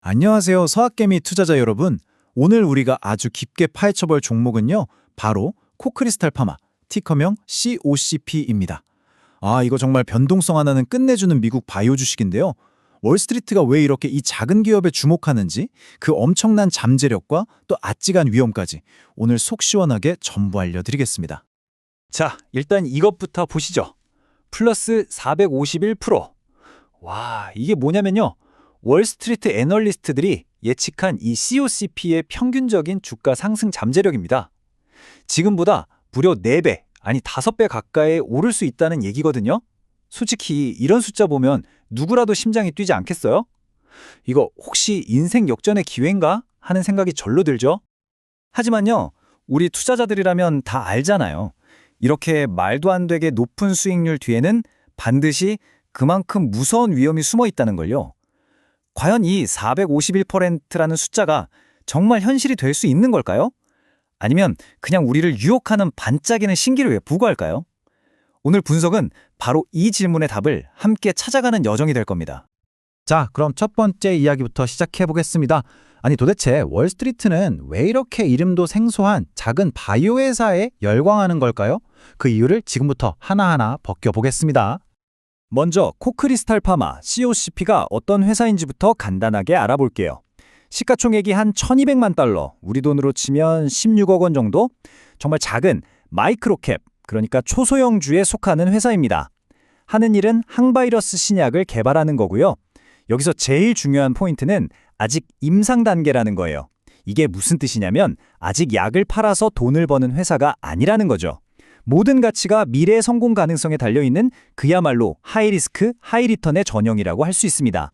안녕하세요. 서학개미 투자자 여러분. 오늘 우리가 아주 깊게 파헤쳐볼 종목은요. 바로 코크리스탈 파마, 티커명 COCP입니다. 이거 정말 변동성 하나는 끝내주는 미국 바이오 주식인데요. 월스트리트가 왜 이렇게 이 작은 기업에 주목하는지, 그 엄청난 잠재력과 또 아찔한 위험까지 오늘 속 시원하게 전부 알려드리겠습니다. 자, 일단 이것부터 보시죠. 플러스 451%. 와, 이게 뭐냐면요. 월스트리트 애널리스트들이 예측한 이 COCP의 평균적인 주가 상승 잠재력입니다. 지금보다 무려 4배, 아니 5배 가까이 오를 수 있다는 얘기거든요. 솔직히 이런 숫자 보면 누구라도 심장이 뛰지 않겠어요? 이거 혹시 인생 역전의 기회인가 하는 생각이 절로 들죠. 하지만요, 우리 투자자들이라면 다 알잖아요. 이렇게 말도 안 되게 높은 수익률 뒤에는 반드시 그만큼 무서운 위험이 숨어 있다는 걸요. 과연 이 451%라는 숫자가 정말 현실이 될 수 있는 걸까요? 아니면 그냥 우리를 유혹하는 반짝이는 신기를 왜 부과할까요? 오늘 분석은 바로 이 질문의 답을 함께 찾아가는 여정이 될 겁니다. 자, 그럼 첫 번째 이야기부터 시작해 보겠습니다. 아니 도대체 월스트리트는 왜 이렇게 이름도 생소한 작은 바이오 회사에 열광하는 걸까요? 그 이유를 지금부터 하나하나 벗겨보겠습니다. 먼저 코크리스탈 파마 COCP가 어떤 회사인지부터 간단하게 알아볼게요. 시가총액이 한 1200만 달러, 우리 돈으로 치면 16억 원 정도? 정말 작은 마이크로캡, 그러니까 초소형주에 속하는 회사입니다. 하는 일은 항바이러스 신약을 개발하는 거고요. 여기서 제일 중요한 포인트는 아직 임상 단계라는 거예요. 이게 무슨 뜻이냐면 아직 약을 팔아서 돈을 버는 회사가 아니라는 거죠. 모든 가치가 미래의 성공 가능성에 달려있는 그야말로 하이리스크, 하이리턴의 전형이라고 할 수 있습니다.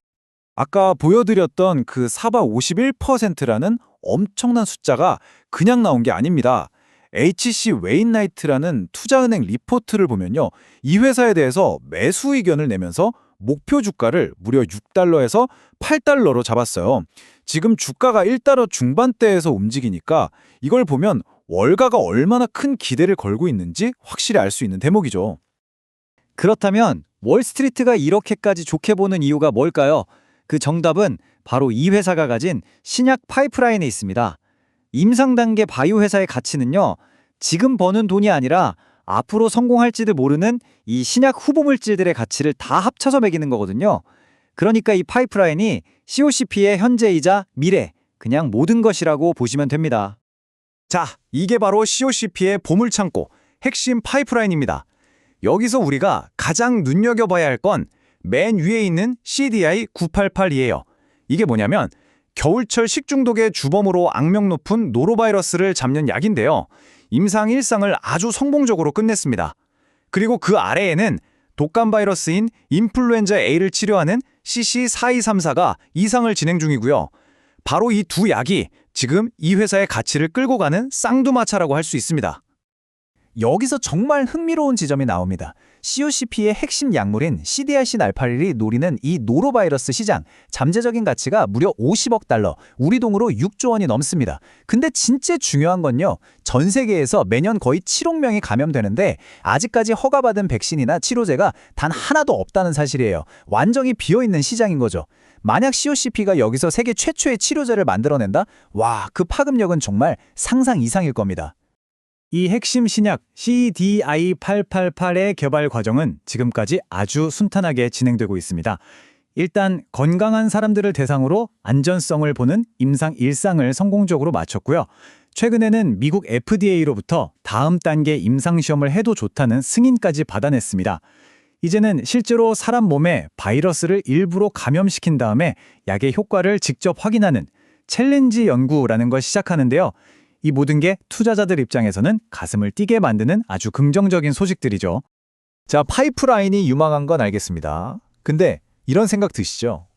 아까 보여드렸던 그 사바 51%라는 엄청난 숫자가 그냥 나온 게 아닙니다. HC 웨인라이트라는 투자은행 리포트를 보면요. 이 회사에 대해서 매수 의견을 내면서 목표 주가를 무려 6달러에서 8달러로 잡았어요. 지금 주가가 1달러 중반대에서 움직이니까 이걸 보면 월가가 얼마나 큰 기대를 걸고 있는지 확실히 알 수 있는 대목이죠. 그렇다면 월스트리트가 이렇게까지 좋게 보는 이유가 뭘까요? 그 정답은 바로 이 회사가 가진 신약 파이프라인에 있습니다. 임상 단계 바이오 회사의 가치는요, 지금 버는 돈이 아니라 앞으로 성공할지도 모르는 이 신약 후보 물질들의 가치를 다 합쳐서 매기는 거거든요. 그러니까 이 파이프라인이 COCP의 현재이자 미래, 그냥 모든 것이라고 보시면 됩니다. 자, 이게 바로 COCP의 보물창고, 핵심 파이프라인입니다. 여기서 우리가 가장 눈여겨봐야 할 건 맨 위에 있는 CDI-988이에요. 이게 뭐냐면 겨울철 식중독의 주범으로 악명 높은 노로바이러스를 잡는 약인데요. 임상 1상을 아주 성공적으로 끝냈습니다. 그리고 그 아래에는 독감 바이러스인 인플루엔자 A를 치료하는 CC4234가 2상을 진행 중이고요. 바로 이 두 약이 지금 이 회사의 가치를 끌고 가는 쌍두마차라고 할 수 있습니다. 여기서 정말 흥미로운 지점이 나옵니다. COCP의 핵심 약물인 CDRC-나팔1이 노리는 이 노로바이러스 시장, 잠재적인 가치가 무려 50억 달러, 우리 돈으로 6조 원이 넘습니다. 근데 진짜 중요한 건요, 전 세계에서 매년 거의 7억 명이 감염되는데 아직까지 허가받은 백신이나 치료제가 단 하나도 없다는 사실이에요. 완전히 비어있는 시장인 거죠. 만약 COCP가 여기서 세계 최초의 치료제를 만들어낸다? 와, 그 파급력은 정말 상상 이상일 겁니다. 이 핵심 신약 CDI-888의 개발 과정은 지금까지 아주 순탄하게 진행되고 있습니다. 일단 건강한 사람들을 대상으로 안전성을 보는 임상 1상을 성공적으로 마쳤고요. 최근에는 미국 FDA로부터 다음 단계 임상시험을 해도 좋다는 승인까지 받아냈습니다. 이제는 실제로 사람 몸에 바이러스를 일부러 감염시킨 다음에 약의 효과를 직접 확인하는 챌린지 연구라는 걸 시작하는데요. 이 모든 게 투자자들 입장에서는 가슴을 뛰게 만드는 아주 긍정적인 소식들이죠. 자, 파이프라인이 유망한 건 알겠습니다. 근데 이런 생각 드시죠?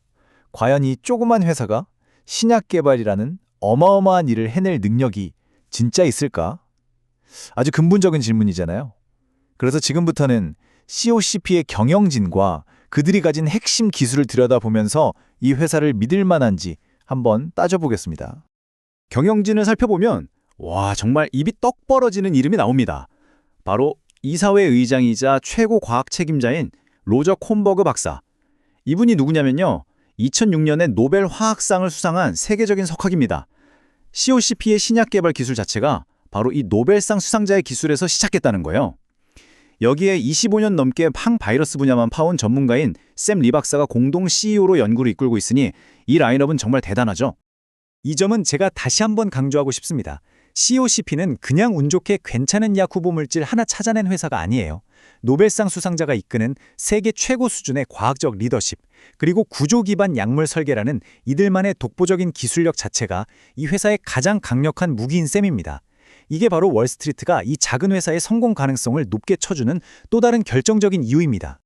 과연 이 조그만 회사가 신약 개발이라는 어마어마한 일을 해낼 능력이 진짜 있을까? 아주 근본적인 질문이잖아요. 그래서 지금부터는 COCP의 경영진과 그들이 가진 핵심 기술을 들여다보면서 이 회사를 믿을 만한지 한번 따져보겠습니다. 경영진을 살펴보면 와, 정말 입이 떡 벌어지는 이름이 나옵니다. 바로 이사회 의장이자 최고 과학 책임자인 로저 콤버그 박사. 이분이 누구냐면요. 2006년에 노벨 화학상을 수상한 세계적인 석학입니다. COCP의 신약 개발 기술 자체가 바로 이 노벨상 수상자의 기술에서 시작했다는 거예요. 여기에 25년 넘게 항바이러스 분야만 파온 전문가인 샘 리 박사가 공동 CEO로 연구를 이끌고 있으니 이 라인업은 정말 대단하죠. 이 점은 제가 다시 한번 강조하고 싶습니다. COCP는 그냥 운 좋게 괜찮은 약 후보 물질 하나 찾아낸 회사가 아니에요. 노벨상 수상자가 이끄는 세계 최고 수준의 과학적 리더십, 그리고 구조 기반 약물 설계라는 이들만의 독보적인 기술력 자체가 이 회사의 가장 강력한 무기인 셈입니다. 이게 바로 월스트리트가 이 작은 회사의 성공 가능성을 높게 쳐주는 또 다른 결정적인 이유입니다.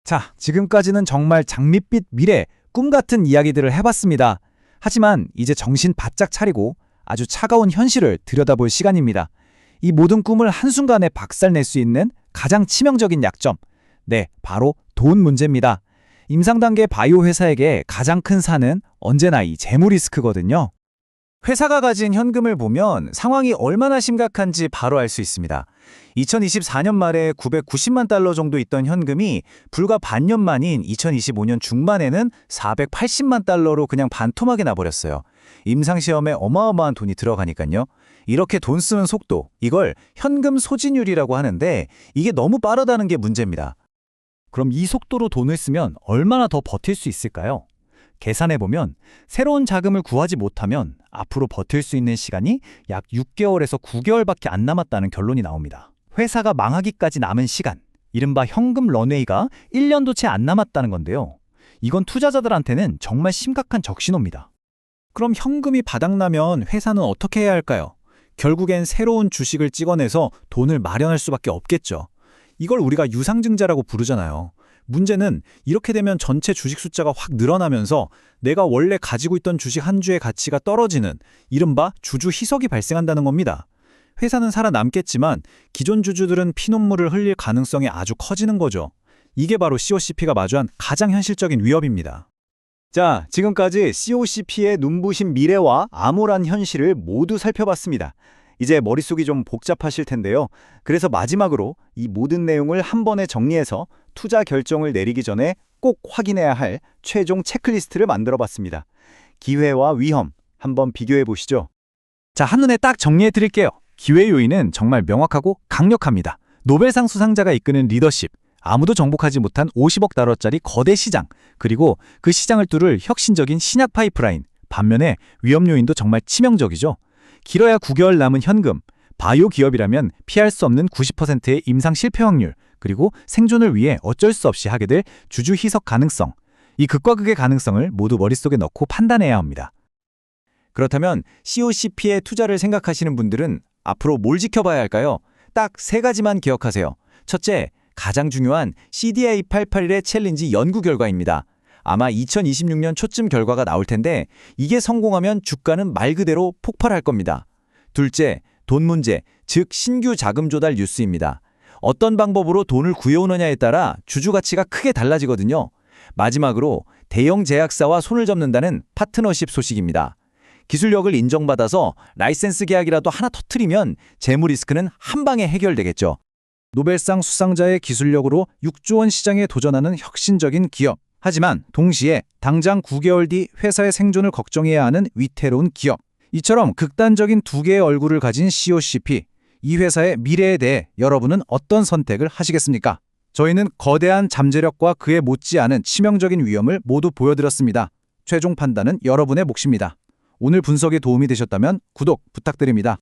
자, 지금까지는 정말 장밋빛 미래, 꿈 같은 이야기들을 해봤습니다. 하지만 이제 정신 바짝 차리고 아주 차가운 현실을 들여다볼 시간입니다. 이 모든 꿈을 한순간에 박살낼 수 있는 가장 치명적인 약점. 네, 바로 돈 문제입니다. 임상 단계 바이오 회사에게 가장 큰 산은 언제나 이 재무 리스크거든요. 회사가 가진 현금을 보면 상황이 얼마나 심각한지 바로 알 수 있습니다. 2024년 말에 990만 달러 정도 있던 현금이 불과 반년 만인 2025년 중반에는 480만 달러로 그냥 반토막이 나버렸어요. 임상시험에 어마어마한 돈이 들어가니까요. 이렇게 돈 쓰는 속도, 이걸 현금 소진율이라고 하는데 이게 너무 빠르다는 게 문제입니다. 그럼 이 속도로 돈을 쓰면 얼마나 더 버틸 수 있을까요? 계산해보면 새로운 자금을 구하지 못하면 앞으로 버틸 수 있는 시간이 약 6개월에서 9개월밖에 안 남았다는 결론이 나옵니다. 회사가 망하기까지 남은 시간, 이른바 현금 런웨이가 1년도 채 안 남았다는 건데요. 이건 투자자들한테는 정말 심각한 적신호입니다. 그럼 현금이 바닥나면 회사는 어떻게 해야 할까요? 결국엔 새로운 주식을 찍어내서 돈을 마련할 수밖에 없겠죠. 이걸 우리가 유상증자라고 부르잖아요. 문제는 이렇게 되면 전체 주식 숫자가 확 늘어나면서 내가 원래 가지고 있던 주식 한 주의 가치가 떨어지는 이른바 주주 희석이 발생한다는 겁니다. 회사는 살아남겠지만 기존 주주들은 피눈물을 흘릴 가능성이 아주 커지는 거죠. 이게 바로 COCP가 마주한 가장 현실적인 위협입니다. 자, 지금까지 COCP의 눈부신 미래와 암울한 현실을 모두 살펴봤습니다. 이제 머릿속이 좀 복잡하실 텐데요. 그래서 마지막으로 이 모든 내용을 한 번에 정리해서 투자 결정을 내리기 전에 꼭 확인해야 할 최종 체크리스트를 만들어 봤습니다. 기회와 위험, 한번 비교해 보시죠. 자, 한눈에 딱 정리해 드릴게요. 기회 요인은 정말 명확하고 강력합니다. 노벨상 수상자가 이끄는 리더십, 아무도 정복하지 못한 50억 달러짜리 거대 시장, 그리고 그 시장을 뚫을 혁신적인 신약 파이프라인. 반면에 위험 요인도 정말 치명적이죠. 길어야 9개월 남은 현금, 바이오 기업이라면 피할 수 없는 90%의 임상 실패 확률, 그리고 생존을 위해 어쩔 수 없이 하게 될 주주 희석 가능성. 이 극과 극의 가능성을 모두 머릿속에 넣고 판단해야 합니다. 그렇다면 COCP에 투자를 생각하시는 분들은 앞으로 뭘 지켜봐야 할까요? 딱 세 가지만 기억하세요. 첫째, 가장 중요한 CDI881의 챌린지 연구 결과입니다. 아마 2026년 초쯤 결과가 나올 텐데 이게 성공하면 주가는 말 그대로 폭발할 겁니다. 둘째, 돈 문제, 즉 신규 자금 조달 뉴스입니다. 어떤 방법으로 돈을 구해오느냐에 따라 주주 가치가 크게 달라지거든요. 마지막으로 대형 제약사와 손을 접는다는 파트너십 소식입니다. 기술력을 인정받아서 라이센스 계약이라도 하나 터트리면 재무 리스크는 한 방에 해결되겠죠. 노벨상 수상자의 기술력으로 6조 원 시장에 도전하는 혁신적인 기업. 하지만 동시에 당장 9개월 뒤 회사의 생존을 걱정해야 하는 위태로운 기업. 이처럼 극단적인 두 개의 얼굴을 가진 COCP. 이 회사의 미래에 대해 여러분은 어떤 선택을 하시겠습니까? 저희는 거대한 잠재력과 그에 못지않은 치명적인 위험을 모두 보여드렸습니다. 최종 판단은 여러분의 몫입니다. 오늘 분석에 도움이 되셨다면 구독 부탁드립니다.